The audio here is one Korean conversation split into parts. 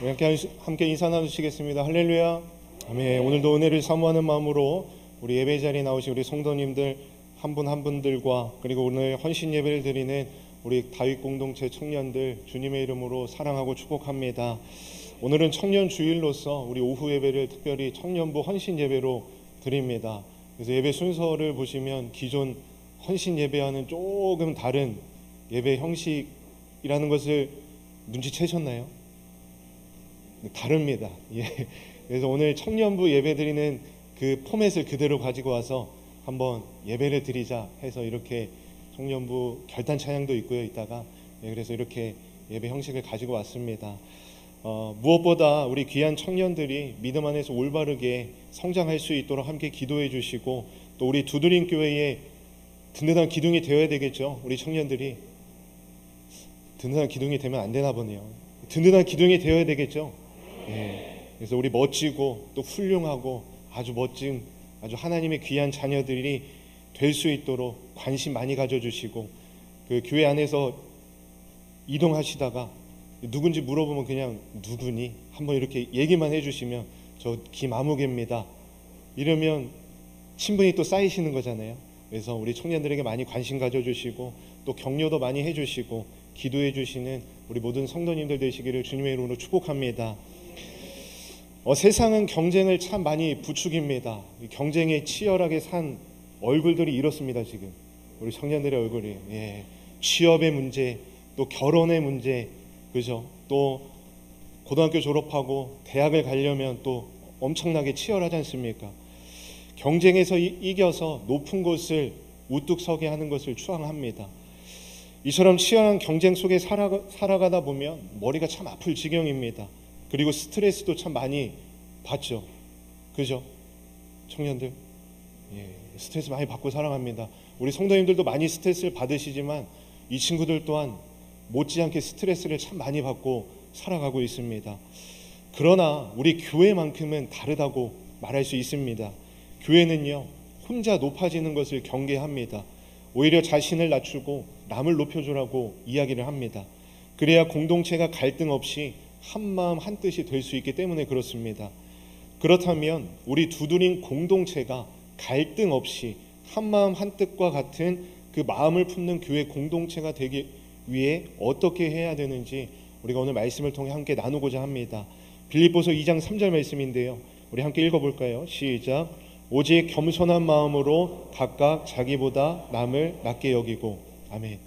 우리 함께 인사 나누시겠습니다. 할렐루야. 아멘. 오늘도 은혜를 사모하는 마음으로 우리 예배 자리에 나오신 우리 성도님들 한 분 한 분들과, 그리고 오늘 헌신 예배를 드리는 우리 다윗 공동체 청년들 주님의 이름으로 사랑하고 축복합니다. 오늘은 청년 주일로서 우리 오후 예배를 특별히 청년부 헌신 예배로 드립니다. 그래서 예배 순서를 보시면 기존 헌신 예배와는 조금 다른 예배 형식이라는 것을 눈치채셨나요? 다릅니다. 예. 그래서 오늘 청년부 예배 드리는 그 포맷을 그대로 가지고 와서 한번 예배를 드리자 해서 이렇게 청년부 결단 찬양도 있고요. 이따가 그래서 이렇게 예배 형식을 가지고 왔습니다. 무엇보다 우리 귀한 청년들이 믿음 안에서 올바르게 성장할 수 있도록 함께 기도해 주시고, 또 우리 두드림 교회의 든든한 기둥이 되어야 되겠죠. 우리 청년들이 든든한 기둥이 되면 안 되나 보네요. 든든한 기둥이 되어야 되겠죠. 예. 그래서 우리 멋지고 또 훌륭하고 아주 멋진, 아주 하나님의 귀한 자녀들이 될 수 있도록 관심 많이 가져주시고, 그 교회 안에서 이동하시다가 누군지 물어보면 그냥 누구니? 한번 이렇게 얘기만 해주시면 저 김아무개입니다 이러면 친분이 또 쌓이시는 거잖아요. 그래서 우리 청년들에게 많이 관심 가져주시고 또 격려도 많이 해주시고 기도해 주시는 우리 모든 성도님들 되시기를 주님의 이름으로 축복합니다. 세상은 경쟁을 참 많이 부추깁니다. 경쟁에 치열하게 산 얼굴들이 이렇습니다. 지금 우리 청년들의 얼굴이, 예. 취업의 문제, 또 결혼의 문제, 그죠? 또 고등학교 졸업하고 대학을 가려면 또 엄청나게 치열하지 않습니까? 경쟁에서 이겨서 높은 곳을 우뚝 서게 하는 것을 추앙합니다. 이처럼 치열한 경쟁 속에 살아가다 보면 머리가 참 아플 지경입니다. 그리고 스트레스도 참 많이 받죠. 그죠? 청년들, 예, 스트레스 많이 받고 살아갑니다. 우리 성도님들도 많이 스트레스를 받으시지만 이 친구들 또한 못지않게 스트레스를 참 많이 받고 살아가고 있습니다. 그러나 우리 교회만큼은 다르다고 말할 수 있습니다. 교회는요, 혼자 높아지는 것을 경계합니다. 오히려 자신을 낮추고 남을 높여주라고 이야기를 합니다. 그래야 공동체가 갈등 없이 한마음 한뜻이 될 수 있기 때문에 그렇습니다. 그렇다면 우리 두드림 공동체가 갈등 없이 한마음 한뜻과 같은 그 마음을 품는 교회 공동체가 되기 위해 어떻게 해야 되는지 우리가 오늘 말씀을 통해 함께 나누고자 합니다. 빌립보서 2장 3절 말씀인데요, 우리 함께 읽어볼까요? 시작. 오직 겸손한 마음으로 각각 자기보다 남을 낮게 여기고. 아멘.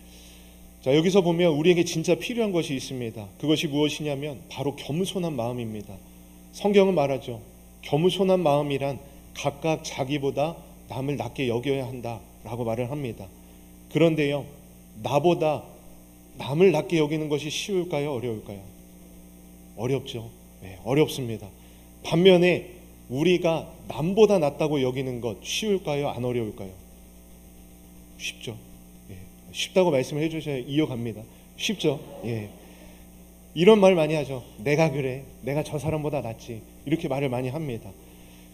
자, 여기서 보면 우리에게 진짜 필요한 것이 있습니다. 그것이 무엇이냐면 바로 겸손한 마음입니다. 성경은 말하죠. 겸손한 마음이란 각각 자기보다 남을 낮게 여겨야 한다라고 말을 합니다. 그런데요, 나보다 남을 낮게 여기는 것이 쉬울까요? 어려울까요? 어렵죠. 네, 어렵습니다. 반면에 우리가 남보다 낫다고 여기는 것 쉬울까요? 안 어려울까요? 쉽죠. 예, 쉽다고 말씀을 해주셔야 이어갑니다. 쉽죠. 예. 이런 말 많이 하죠. 내가 그래, 내가 저 사람보다 낫지, 이렇게 말을 많이 합니다.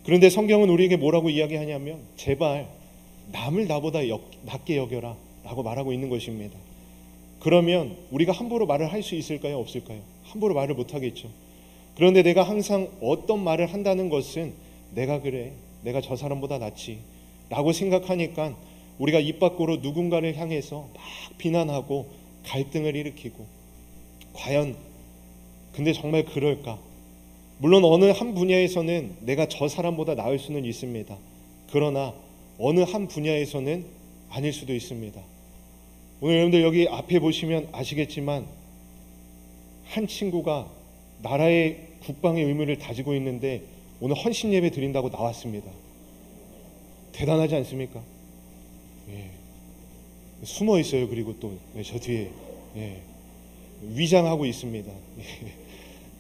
그런데 성경은 우리에게 뭐라고 이야기하냐면 제발 남을 나보다 낮게 여겨라 라고 말하고 있는 것입니다. 그러면 우리가 함부로 말을 할 수 있을까요? 없을까요? 함부로 말을 못하겠죠. 그런데 내가 항상 어떤 말을 한다는 것은 내가 그래, 내가 저 사람보다 낫지 라고 생각하니까 우리가 입 밖으로 누군가를 향해서 막 비난하고 갈등을 일으키고, 과연 근데 정말 그럴까? 물론 어느 한 분야에서는 내가 저 사람보다 나을 수는 있습니다. 그러나 어느 한 분야에서는 아닐 수도 있습니다. 오늘 여러분들 여기 앞에 보시면 아시겠지만 한 친구가 나라의 국방의 의무를 다지고 있는데 오늘 헌신 예배 드린다고 나왔습니다. 대단하지 않습니까? 예. 숨어 있어요. 그리고 또 저 뒤에, 예, 위장하고 있습니다.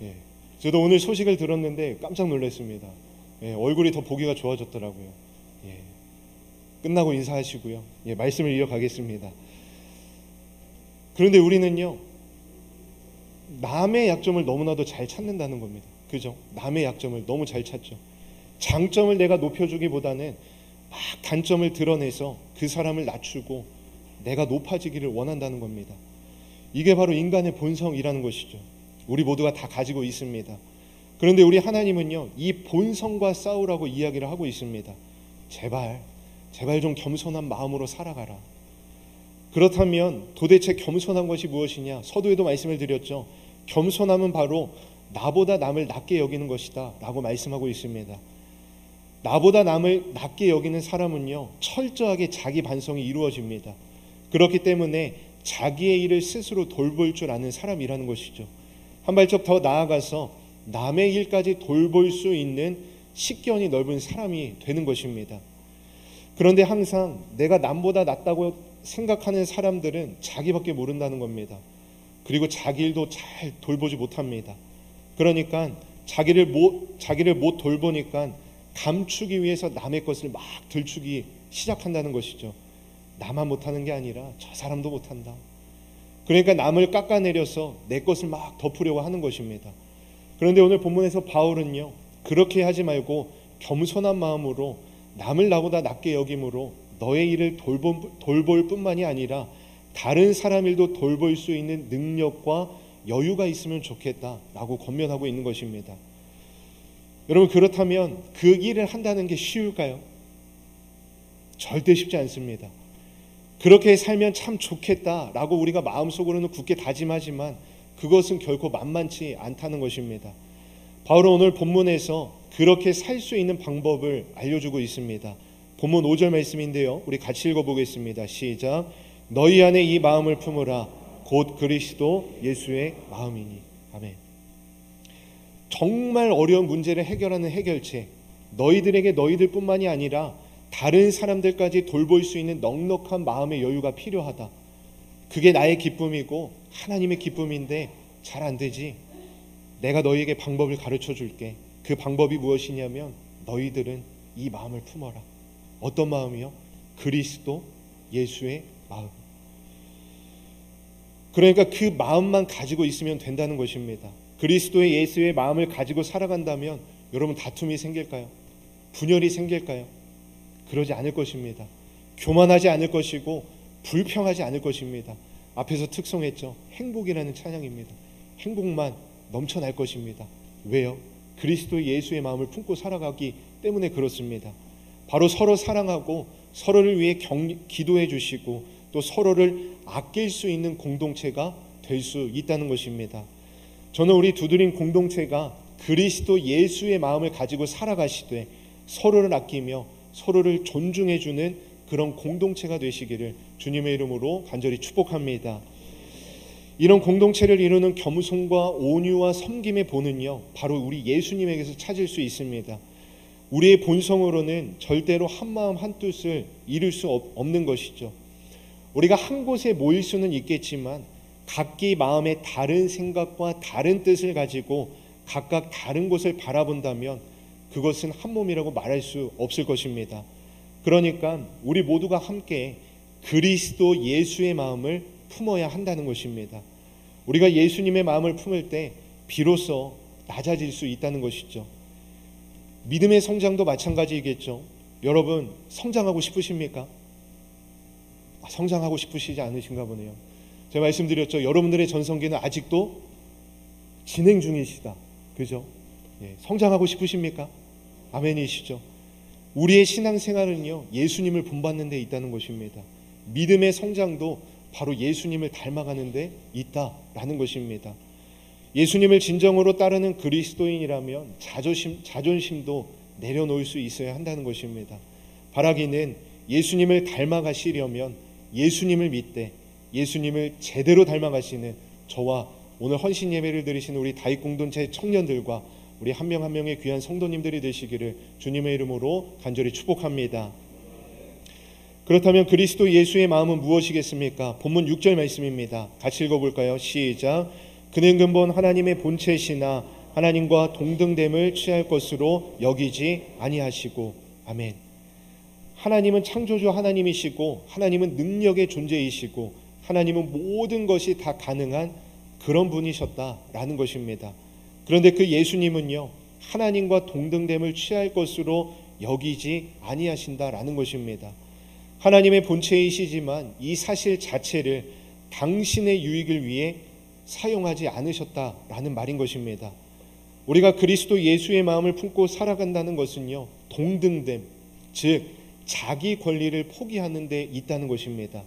예. 저도 오늘 소식을 들었는데 깜짝 놀랐습니다. 예, 얼굴이 더 보기가 좋아졌더라고요. 예. 끝나고 인사하시고요. 예, 말씀을 이어가겠습니다. 그런데 우리는요, 남의 약점을 너무나도 잘 찾는다는 겁니다. 그죠? 남의 약점을 너무 잘 찾죠. 장점을 내가 높여주기보다는 막 단점을 드러내서 그 사람을 낮추고 내가 높아지기를 원한다는 겁니다. 이게 바로 인간의 본성이라는 것이죠. 우리 모두가 다 가지고 있습니다. 그런데 우리 하나님은요, 이 본성과 싸우라고 이야기를 하고 있습니다. 제발 좀 겸손한 마음으로 살아가라. 그렇다면 도대체 겸손한 것이 무엇이냐? 서두에도 말씀을 드렸죠. 겸손함은 바로 나보다 남을 낮게 여기는 것이다 라고 말씀하고 있습니다. 나보다 남을 낮게 여기는 사람은요, 철저하게 자기 반성이 이루어집니다. 그렇기 때문에 자기의 일을 스스로 돌볼 줄 아는 사람이라는 것이죠. 한 발짝 더 나아가서 남의 일까지 돌볼 수 있는 식견이 넓은 사람이 되는 것입니다. 그런데 항상 내가 남보다 낫다고 생각하는 사람들은 자기밖에 모른다는 겁니다. 그리고 자기 일도 잘 돌보지 못합니다. 그러니까 자기를 못 돌보니까 감추기 위해서 남의 것을 막 들추기 시작한다는 것이죠. 나만 못하는 게 아니라 저 사람도 못한다. 그러니까 남을 깎아내려서 내 것을 막 덮으려고 하는 것입니다. 그런데 오늘 본문에서 바울은요, 그렇게 하지 말고 겸손한 마음으로 남을 나보다 낮게 여김으로 너의 일을 돌볼 뿐만이 아니라 다른 사람 일도 돌볼 수 있는 능력과 여유가 있으면 좋겠다라고 권면하고 있는 것입니다. 여러분, 그렇다면 그 일을 한다는 게 쉬울까요? 절대 쉽지 않습니다. 그렇게 살면 참 좋겠다라고 우리가 마음속으로는 굳게 다짐하지만 그것은 결코 만만치 않다는 것입니다. 바울은 오늘 본문에서 그렇게 살 수 있는 방법을 알려주고 있습니다. 본문 5절 말씀인데요, 우리 같이 읽어보겠습니다. 시작. 너희 안에 이 마음을 품으라. 곧 그리스도 예수의 마음이니. 아멘. 정말 어려운 문제를 해결하는 해결책, 너희들에게 너희들뿐만이 아니라 다른 사람들까지 돌볼 수 있는 넉넉한 마음의 여유가 필요하다. 그게 나의 기쁨이고 하나님의 기쁨인데 잘 안 되지. 내가 너희에게 방법을 가르쳐 줄게. 그 방법이 무엇이냐면 너희들은 이 마음을 품어라. 어떤 마음이요? 그리스도 예수의 마음. 그러니까 그 마음만 가지고 있으면 된다는 것입니다. 그리스도의 예수의 마음을 가지고 살아간다면 여러분, 다툼이 생길까요? 분열이 생길까요? 그러지 않을 것입니다. 교만하지 않을 것이고 불평하지 않을 것입니다. 앞에서 특송했죠. 행복이라는 찬양입니다. 행복만 넘쳐날 것입니다. 왜요? 그리스도 예수의 마음을 품고 살아가기 때문에 그렇습니다. 바로 서로 사랑하고 서로를 위해 기도해 주시고 또 서로를 아낄 수 있는 공동체가 될 수 있다는 것입니다. 저는 우리 두드림 공동체가 그리스도 예수의 마음을 가지고 살아가시되 서로를 아끼며 서로를 존중해 주는 그런 공동체가 되시기를 주님의 이름으로 간절히 축복합니다. 이런 공동체를 이루는 겸손과 온유와 섬김의 본은요, 바로 우리 예수님에게서 찾을 수 있습니다. 우리의 본성으로는 절대로 한마음 한뜻을 이룰 수 없는 것이죠. 우리가 한 곳에 모일 수는 있겠지만 각기 마음에 다른 생각과 다른 뜻을 가지고 각각 다른 곳을 바라본다면 그것은 한 몸이라고 말할 수 없을 것입니다. 그러니까 우리 모두가 함께 그리스도 예수의 마음을 품어야 한다는 것입니다. 우리가 예수님의 마음을 품을 때 비로소 낮아질 수 있다는 것이죠. 믿음의 성장도 마찬가지이겠죠. 여러분, 성장하고 싶으십니까? 성장하고 싶으시지 않으신가 보네요. 제가 말씀드렸죠. 여러분들의 전성기는 아직도 진행 중이시다. 그죠? 예, 성장하고 싶으십니까? 아멘이시죠. 우리의 신앙생활은요, 예수님을 본받는 데 있다는 것입니다. 믿음의 성장도 바로 예수님을 닮아가는 데 있다라는 것입니다. 예수님을 진정으로 따르는 그리스도인이라면 자존심도 내려놓을 수 있어야 한다는 것입니다. 바라기는 예수님을 닮아가시려면 예수님을 믿되 예수님을 제대로 닮아가시는 저와 오늘 헌신 예배를 드리시는 우리 다윗 공동체 청년들과 우리 한 명 한 명의 귀한 성도님들이 되시기를 주님의 이름으로 간절히 축복합니다. 그렇다면 그리스도 예수의 마음은 무엇이겠습니까? 본문 6절 말씀입니다. 같이 읽어볼까요? 시작. 그는 근본 하나님의 본체시나 하나님과 동등됨을 취할 것으로 여기지 아니하시고. 아멘. 하나님은 창조주 하나님이시고 하나님은 능력의 존재이시고 하나님은 모든 것이 다 가능한 그런 분이셨다라는 것입니다. 그런데 그 예수님은요, 하나님과 동등됨을 취할 것으로 여기지 아니하신다라는 것입니다. 하나님의 본체이시지만 이 사실 자체를 당신의 유익을 위해 사용하지 않으셨다라는 말인 것입니다. 우리가 그리스도 예수의 마음을 품고 살아간다는 것은요, 동등됨, 즉 자기 권리를 포기하는 데 있다는 것입니다.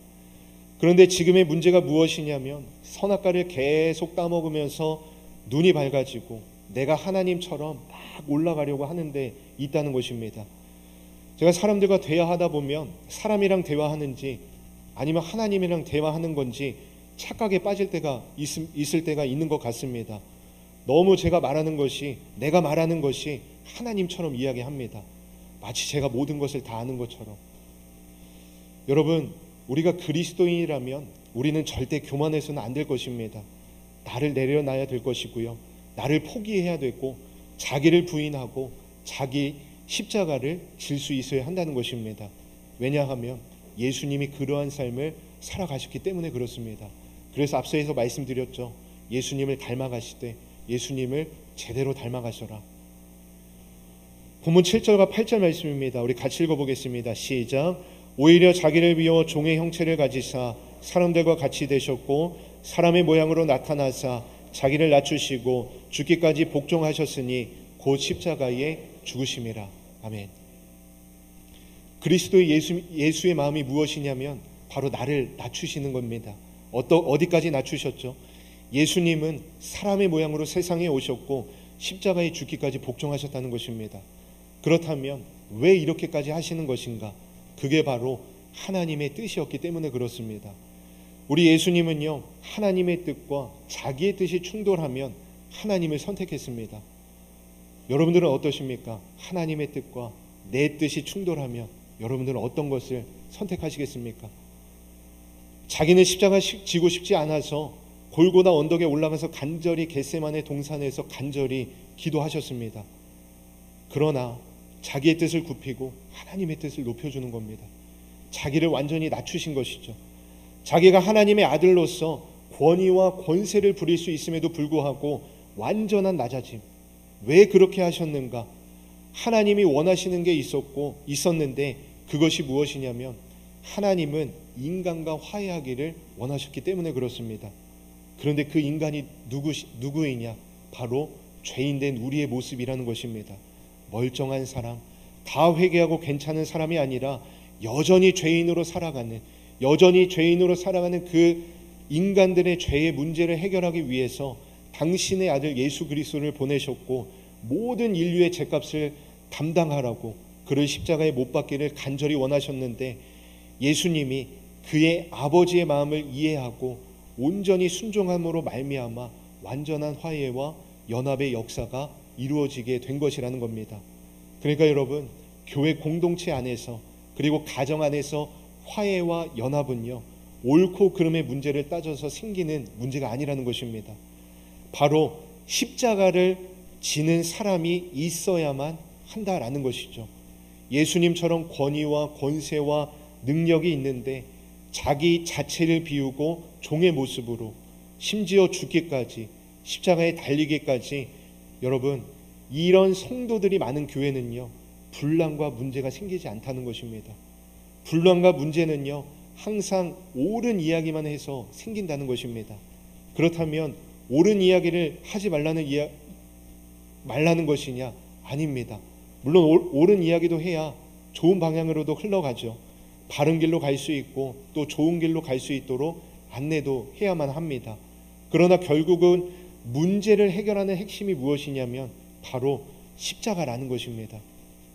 그런데 지금의 문제가 무엇이냐면 선악과를 계속 따먹으면서 눈이 밝아지고 내가 하나님처럼 막 올라가려고 하는데 있다는 것입니다. 제가 사람들과 대화하다 보면 사람이랑 대화하는지 아니면 하나님이랑 대화하는 건지 착각에 빠질 때가 있을 때가 있는 것 같습니다. 너무 제가 말하는 것이, 내가 말하는 것이 하나님처럼 이야기합니다. 마치 제가 모든 것을 다 아는 것처럼. 여러분, 우리가 그리스도인이라면 우리는 절대 교만해서는 안 될 것입니다. 나를 내려놔야 될 것이고요, 나를 포기해야 되고 자기를 부인하고 자기 십자가를 질 수 있어야 한다는 것입니다. 왜냐하면 예수님이 그러한 삶을 살아가셨기 때문에 그렇습니다. 그래서 앞서서 말씀드렸죠. 예수님을 닮아가시되 예수님을 제대로 닮아가셔라. 본문 7절과 8절 말씀입니다. 우리 같이 읽어보겠습니다. 시작. 오히려 자기를 비워 종의 형체를 가지사 사람들과 같이 되셨고 사람의 모양으로 나타나사 자기를 낮추시고 죽기까지 복종하셨으니 곧 십자가에 죽으심이라. 아멘. 그리스도의 예수의 마음이 무엇이냐면 바로 나를 낮추시는 겁니다. 어디까지 낮추셨죠? 예수님은 사람의 모양으로 세상에 오셨고 십자가에 죽기까지 복종하셨다는 것입니다. 그렇다면 왜 이렇게까지 하시는 것인가? 그게 바로 하나님의 뜻이었기 때문에 그렇습니다. 우리 예수님은요, 하나님의 뜻과 자기의 뜻이 충돌하면 하나님을 선택했습니다. 여러분들은 어떠십니까? 하나님의 뜻과 내 뜻이 충돌하면 여러분들은 어떤 것을 선택하시겠습니까? 자기는 십자가 지고 싶지 않아서 골고다 언덕에 올라가서 간절히 겟세마네 동산에서 간절히 기도하셨습니다. 그러나 자기의 뜻을 굽히고 하나님의 뜻을 높여주는 겁니다. 자기를 완전히 낮추신 것이죠. 자기가 하나님의 아들로서 권위와 권세를 부릴 수 있음에도 불구하고 완전한 낮아짐. 왜 그렇게 하셨는가? 하나님이 원하시는 게 있었는데 그것이 무엇이냐면 하나님은 인간과 화해하기를 원하셨기 때문에 그렇습니다. 그런데 그 인간이 누구이냐? 바로 죄인된 우리의 모습이라는 것입니다. 멀쩡한 사람, 다 회개하고 괜찮은 사람이 아니라 여전히 죄인으로 살아가는 그 인간들의 죄의 문제를 해결하기 위해서 당신의 아들 예수 그리스도를 보내셨고 모든 인류의 죄값을 담당하라고 그를 십자가에 못 박기를 간절히 원하셨는데 예수님이 그의 아버지의 마음을 이해하고 온전히 순종함으로 말미암아 완전한 화해와 연합의 역사가 이루어지게 된 것이라는 겁니다. 그러니까 여러분, 교회 공동체 안에서 그리고 가정 안에서 화해와 연합은요, 옳고 그름의 문제를 따져서 생기는 문제가 아니라는 것입니다. 바로 십자가를 지는 사람이 있어야만 한다라는 것이죠. 예수님처럼 권위와 권세와 능력이 있는데 자기 자체를 비우고 종의 모습으로 심지어 죽기까지 십자가에 달리기까지, 여러분, 이런 성도들이 많은 교회는요, 분란과 문제가 생기지 않다는 것입니다. 분란과 문제는요, 항상 옳은 이야기만 해서 생긴다는 것입니다. 그렇다면 옳은 이야기를 하지 말라는 것이냐? 아닙니다. 물론 옳은 이야기도 해야 좋은 방향으로도 흘러가죠. 바른 길로 갈 수 있고 또 좋은 길로 갈 수 있도록 안내도 해야만 합니다. 그러나 결국은 문제를 해결하는 핵심이 무엇이냐면 바로 십자가라는 것입니다.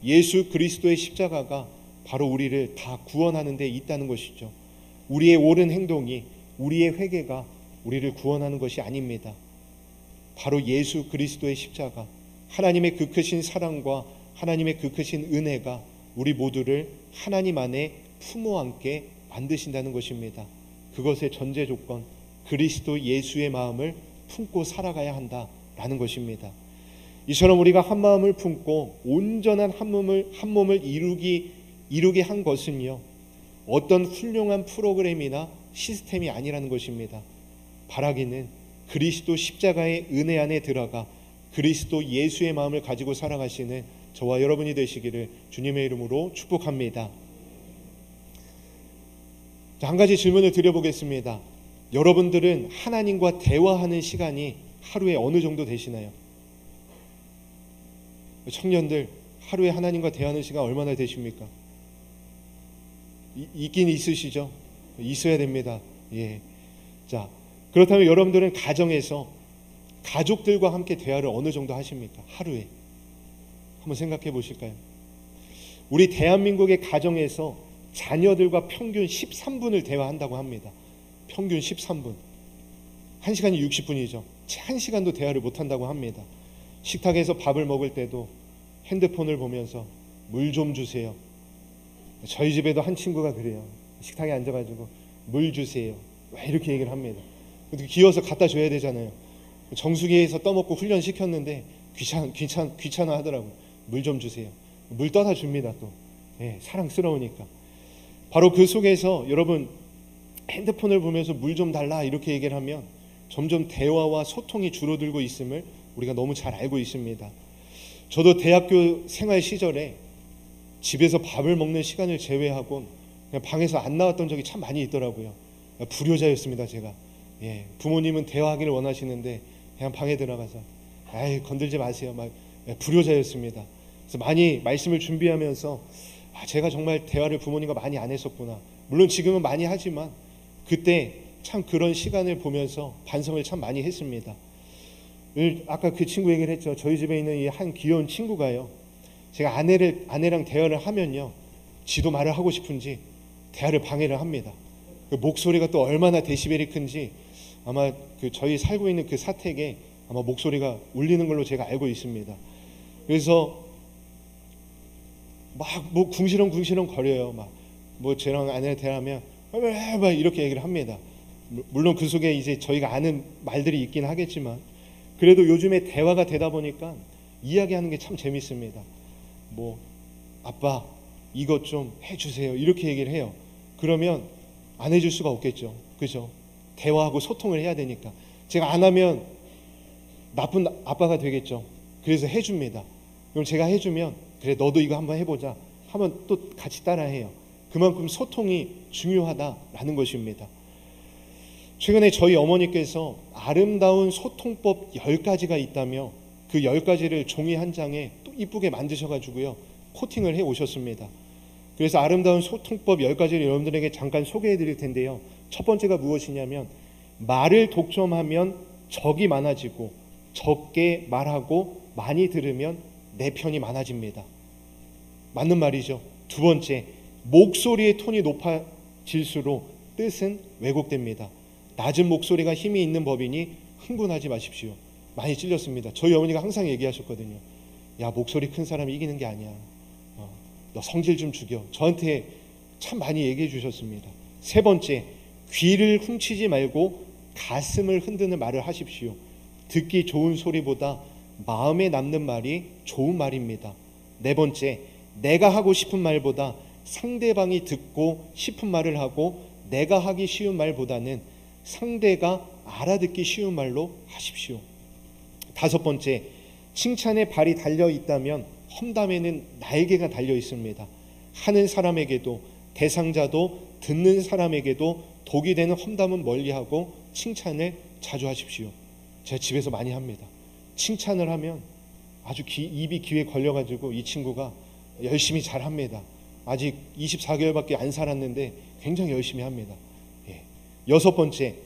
예수 그리스도의 십자가가 바로 우리를 다 구원하는 데 있다는 것이죠. 우리의 옳은 행동이, 우리의 회개가 우리를 구원하는 것이 아닙니다. 바로 예수 그리스도의 십자가, 하나님의 그 크신 사랑과 하나님의 그 크신 은혜가 우리 모두를 하나님 안에 품어 안게 만드신다는 것입니다. 그것의 전제 조건, 그리스도 예수의 마음을 품고 살아가야 한다라는 것입니다. 이처럼 우리가 한 마음을 품고 온전한 한 몸을 이루게 한 것은요, 어떤 훌륭한 프로그램이나 시스템이 아니라는 것입니다. 바라기는 그리스도 십자가의 은혜 안에 들어가 그리스도 예수의 마음을 가지고 살아가시는 저와 여러분이 되시기를 주님의 이름으로 축복합니다. 한 가지 질문을 드려보겠습니다. 여러분들은 하나님과 대화하는 시간이 하루에 어느 정도 되시나요? 청년들, 하루에 하나님과 대화하는 시간 얼마나 되십니까? 있긴 있으시죠? 있어야 됩니다. 예. 자, 그렇다면 여러분들은 가정에서 가족들과 함께 대화를 어느 정도 하십니까? 하루에. 한번 생각해 보실까요? 우리 대한민국의 가정에서 자녀들과 평균 13분을 대화한다고 합니다. 평균 13분. 1시간이 60분이죠. 1시간도 대화를 못한다고 합니다. 식탁에서 밥을 먹을 때도 핸드폰을 보면서 물 좀 주세요. 저희 집에도 한 친구가 그래요. 식탁에 앉아가지고 물 주세요. 왜 이렇게 얘기를 합니다. 기어서 갖다 줘야 되잖아요. 정수기에서 떠먹고 훈련시켰는데 귀찮아 하더라고요. 물 좀 주세요. 물 떠다 줍니다. 또 사랑스러우니까. 바로 그 속에서 여러분 핸드폰을 보면서 물 좀 달라 이렇게 얘기를 하면 점점 대화와 소통이 줄어들고 있음을 우리가 너무 잘 알고 있습니다. 저도 대학교 생활 시절에 집에서 밥을 먹는 시간을 제외하고 그냥 방에서 안 나왔던 적이 참 많이 있더라고요. 불효자였습니다. 제가. 부모님은 대화하기를 원하시는데 그냥 방에 들어가서 건들지 마세요. 막 불효자였습니다. 그래서 많이 말씀을 준비하면서 제가 정말 대화를 부모님과 많이 안 했었구나. 물론 지금은 많이 하지만 그때 참 그런 시간을 보면서 반성을 참 많이 했습니다. 아까 그 친구 얘기를 했죠. 저희 집에 있는 이 한 귀여운 친구가요. 제가 아내랑 대화를 하면요. 지도 말을 하고 싶은지 대화를 방해를 합니다. 그 목소리가 또 얼마나 데시벨이 큰지 아마 그 저희 살고 있는 그 사택에 아마 목소리가 울리는 걸로 제가 알고 있습니다. 그래서 막 뭐 궁시렁 거려요. 막 뭐 저랑 아내랑 대화하면 막 이렇게 얘기를 합니다. 물론 그 속에 이제 저희가 아는 말들이 있긴 하겠지만 그래도 요즘에 대화가 되다 보니까 이야기하는 게 참 재밌습니다. 뭐 아빠 이것 좀 해주세요 이렇게 얘기를 해요. 그러면 안 해줄 수가 없겠죠. 그죠? 대화하고 소통을 해야 되니까 제가 안 하면 나쁜 아빠가 되겠죠. 그래서 해줍니다. 그럼 제가 해주면 그래 너도 이거 한번 해보자 하면 또 같이 따라해요. 그만큼 소통이 중요하다라는 것입니다. 최근에 저희 어머니께서 아름다운 소통법 10가지가 있다며 그 10가지를 종이 한 장에 또 이쁘게 만드셔가지고요 코팅을 해 오셨습니다. 그래서 아름다운 소통법 10가지를 여러분들에게 잠깐 소개해 드릴 텐데요. 첫 번째가 무엇이냐면 말을 독점하면 적이 많아지고 적게 말하고 많이 들으면 내 편이 많아집니다. 맞는 말이죠. 두 번째, 목소리의 톤이 높아질수록 뜻은 왜곡됩니다. 낮은 목소리가 힘이 있는 법이니 흥분하지 마십시오. 많이 찔렸습니다. 저희 어머니가 항상 얘기하셨거든요. 야 목소리 큰 사람이 이기는 게 아니야. 너 성질 좀 죽여. 저한테 참 많이 얘기해 주셨습니다. 세 번째, 귀를 훔치지 말고 가슴을 흔드는 말을 하십시오. 듣기 좋은 소리보다 마음에 남는 말이 좋은 말입니다. 네 번째, 내가 하고 싶은 말보다 상대방이 듣고 싶은 말을 하고 내가 하기 쉬운 말보다는 상대가 알아듣기 쉬운 말로 하십시오. 다섯 번째, 칭찬에 발이 달려 있다면 험담에는 날개가 달려 있습니다. 하는 사람에게도 대상자도 듣는 사람에게도 독이 되는 험담은 멀리하고 칭찬을 자주 하십시오. 제가 집에서 많이 합니다. 칭찬을 하면 아주 입이 귀에 걸려가지고 이 친구가 열심히 잘합니다. 아직 24개월밖에 안 살았는데 굉장히 열심히 합니다. 여섯 번째,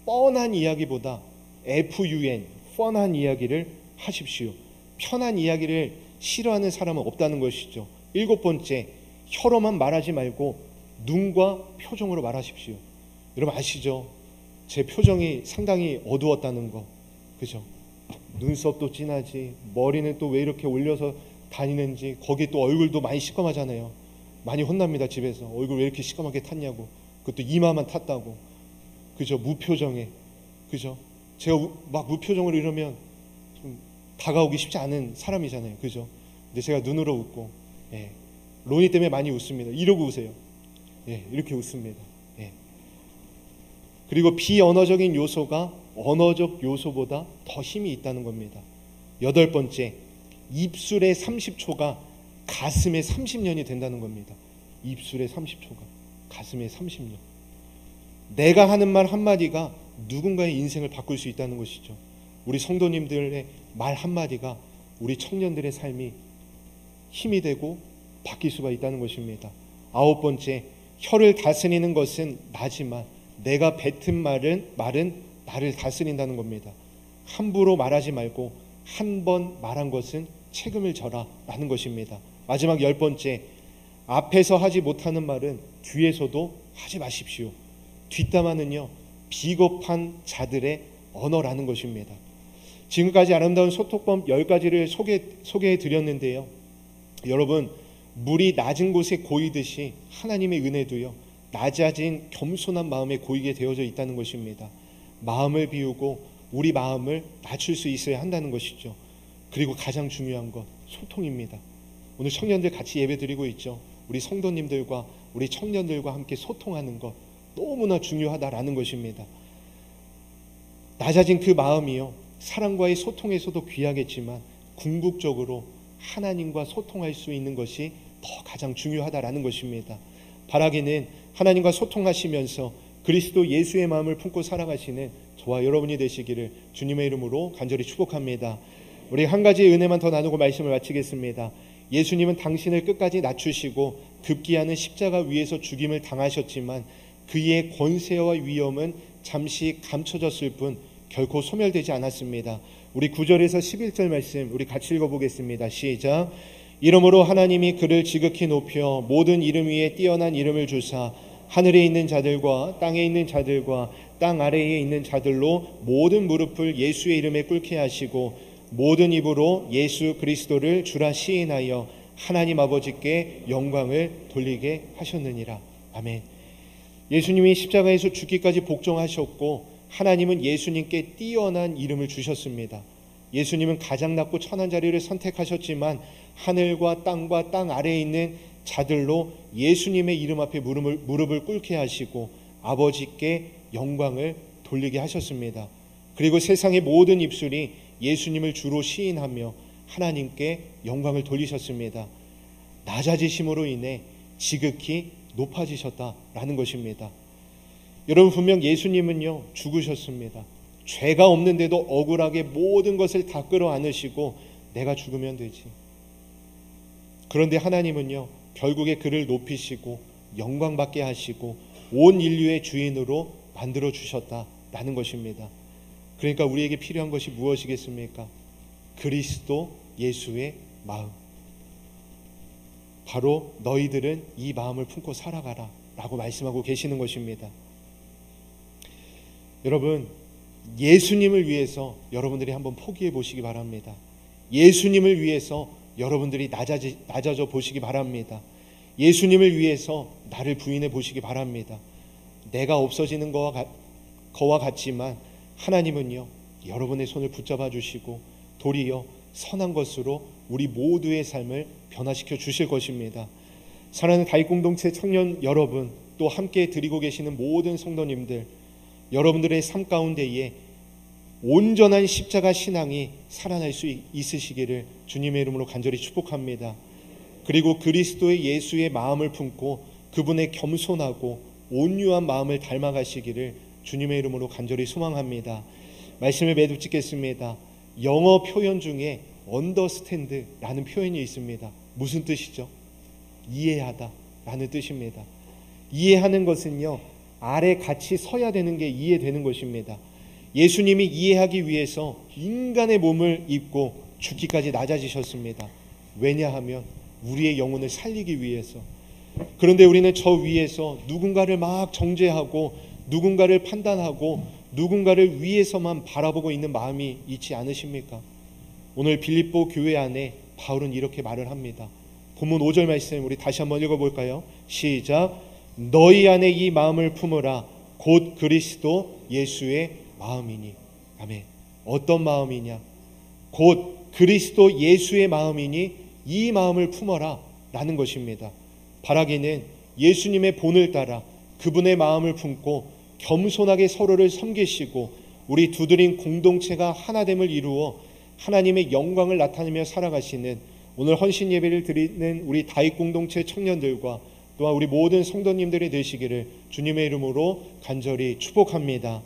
뻔한 이야기보다 FUN, 뻔한 이야기를 하십시오. 편한 이야기를 싫어하는 사람은 없다는 것이죠. 일곱 번째, 혀로만 말하지 말고 눈과 표정으로 말하십시오. 여러분 아시죠? 제 표정이 상당히 어두웠다는 거. 그죠? 눈썹도 진하지, 머리는 또 왜 이렇게 올려서 다니는지, 거기 또 얼굴도 많이 시꺼매잖아요. 많이 혼납니다. 집에서 얼굴 왜 이렇게 시꺼멓게 탔냐고. 그것도 이마만 탔다고. 그죠? 무표정에. 그죠? 제가 막 무표정으로 이러면 좀 다가오기 쉽지 않은 사람이잖아요. 그죠? 근데 제가 눈으로 웃고, 로니 때문에 많이 웃습니다. 이러고 우세요. 이렇게 웃습니다. 그리고 비언어적인 요소가 언어적 요소보다 더 힘이 있다는 겁니다. 여덟 번째, 입술의 30초가 가슴의 30년이 된다는 겁니다. 입술의 30초가 가슴의 30년. 내가 하는 말 한마디가 누군가의 인생을 바꿀 수 있다는 것이죠. 우리 성도님들의 말 한마디가 우리 청년들의 삶이 힘이 되고 바뀔 수가 있다는 것입니다. 9번째, 혀를 다스리는 것은 나지만 내가 뱉은 말은 나를 다스린다는 겁니다. 함부로 말하지 말고 한 번 말한 것은 책임을 져라 라는 것입니다. 마지막 10번째, 앞에서 하지 못하는 말은 뒤에서도 하지 마십시오. 뒷담화는요, 비겁한 자들의 언어라는 것입니다. 지금까지 아름다운 소통법 10가지를 소개해 드렸는데요, 여러분, 물이 낮은 곳에 고이듯이 하나님의 은혜도요, 낮아진 겸손한 마음에 고이게 되어져 있다는 것입니다. 마음을 비우고 우리 마음을 낮출 수 있어야 한다는 것이죠. 그리고 가장 중요한 것, 소통입니다. 오늘 청년들 같이 예배 드리고 있죠. 우리 성도님들과 우리 청년들과 함께 소통하는 것 너무나 중요하다라는 것입니다. 낮아진 그 마음이요, 사랑과의 소통에서도 귀하겠지만 궁극적으로 하나님과 소통할 수 있는 것이 더 가장 중요하다라는 것입니다. 바라기는 하나님과 소통하시면서 그리스도 예수의 마음을 품고 살아가시는 저와 여러분이 되시기를 주님의 이름으로 간절히 축복합니다. 우리 한 가지의 은혜만 더 나누고 말씀을 마치겠습니다. 예수님은 당신을 끝까지 낮추시고 급기야는 십자가 위에서 죽임을 당하셨지만 그의 권세와 위엄은 잠시 감춰졌을 뿐 결코 소멸되지 않았습니다. 우리 9절에서 11절 말씀 우리 같이 읽어보겠습니다. 시작. 이러므로 하나님이 그를 지극히 높여 모든 이름 위에 뛰어난 이름을 주사 하늘에 있는 자들과 땅에 있는 자들과 땅 아래에 있는 자들로 모든 무릎을 예수의 이름에 꿇게 하시고 모든 입으로 예수 그리스도를 주라 시인하여 하나님 아버지께 영광을 돌리게 하셨느니라. 아멘. 예수님이 십자가에서 죽기까지 복종하셨고 하나님은 예수님께 뛰어난 이름을 주셨습니다. 예수님은 가장 낮고 천한 자리를 선택하셨지만 하늘과 땅 아래에 있는 자들로 예수님의 이름 앞에 무릎을 꿇게 하시고 아버지께 영광을 돌리게 하셨습니다. 그리고 세상의 모든 입술이 예수님을 주로 시인하며 하나님께 영광을 돌리셨습니다. 낮아지심으로 인해 지극히 높아지셨다라는 것입니다. 여러분, 분명 예수님은요 죽으셨습니다. 죄가 없는데도 억울하게 모든 것을 다 끌어안으시고 내가 죽으면 되지. 그런데 하나님은요 결국에 그를 높이시고 영광받게 하시고 온 인류의 주인으로 만들어 주셨다라는 것입니다. 그러니까 우리에게 필요한 것이 무엇이겠습니까? 그리스도 예수의 마음. 바로 너희들은 이 마음을 품고 살아가라 라고 말씀하고 계시는 것입니다. 여러분, 예수님을 위해서 여러분들이 한번 포기해 보시기 바랍니다. 예수님을 위해서 여러분들이 낮아져 보시기 바랍니다. 예수님을 위해서 나를 부인해 보시기 바랍니다. 내가 없어지는 거와 같지만 하나님은요 여러분의 손을 붙잡아 주시고 도리어 선한 것으로 우리 모두의 삶을 변화시켜 주실 것입니다. 사랑하는 다윗공동체 청년 여러분, 또 함께 드리고 계시는 모든 성도님들, 여러분들의 삶 가운데에 온전한 십자가 신앙이 살아날 수 있으시기를 주님의 이름으로 간절히 축복합니다. 그리고 그리스도의 예수의 마음을 품고 그분의 겸손하고 온유한 마음을 닮아가시기를 주님의 이름으로 간절히 소망합니다. 말씀을 매듭 짓겠습니다. 영어 표현 중에 understand라는 표현이 있습니다. 무슨 뜻이죠? 이해하다 라는 뜻입니다. 이해하는 것은요 아래 같이 서야 되는 게 이해되는 것입니다. 예수님이 이해하기 위해서 인간의 몸을 입고 죽기까지 낮아지셨습니다. 왜냐하면 우리의 영혼을 살리기 위해서. 그런데 우리는 저 위에서 누군가를 막 정죄하고 누군가를 판단하고 누군가를 위해서만 바라보고 있는 마음이 있지 않으십니까? 오늘 빌립보 교회 안에 바울은 이렇게 말을 합니다. 본문 5절 말씀 우리 다시 한번 읽어볼까요? 시작. 너희 안에 이 마음을 품으라. 곧 그리스도 예수의 마음이니. 아멘. 어떤 마음이냐? 곧 그리스도 예수의 마음이니 이 마음을 품어라 라는 것입니다. 바라기는 예수님의 본을 따라 그분의 마음을 품고 겸손하게 서로를 섬기시고 우리 두드린 공동체가 하나됨을 이루어 하나님의 영광을 나타내며 살아가시는 오늘 헌신 예배를 드리는 우리 다윗 공동체 청년들과 또 또한 우리 모든 성도님들이 되시기를 주님의 이름으로 간절히 축복합니다.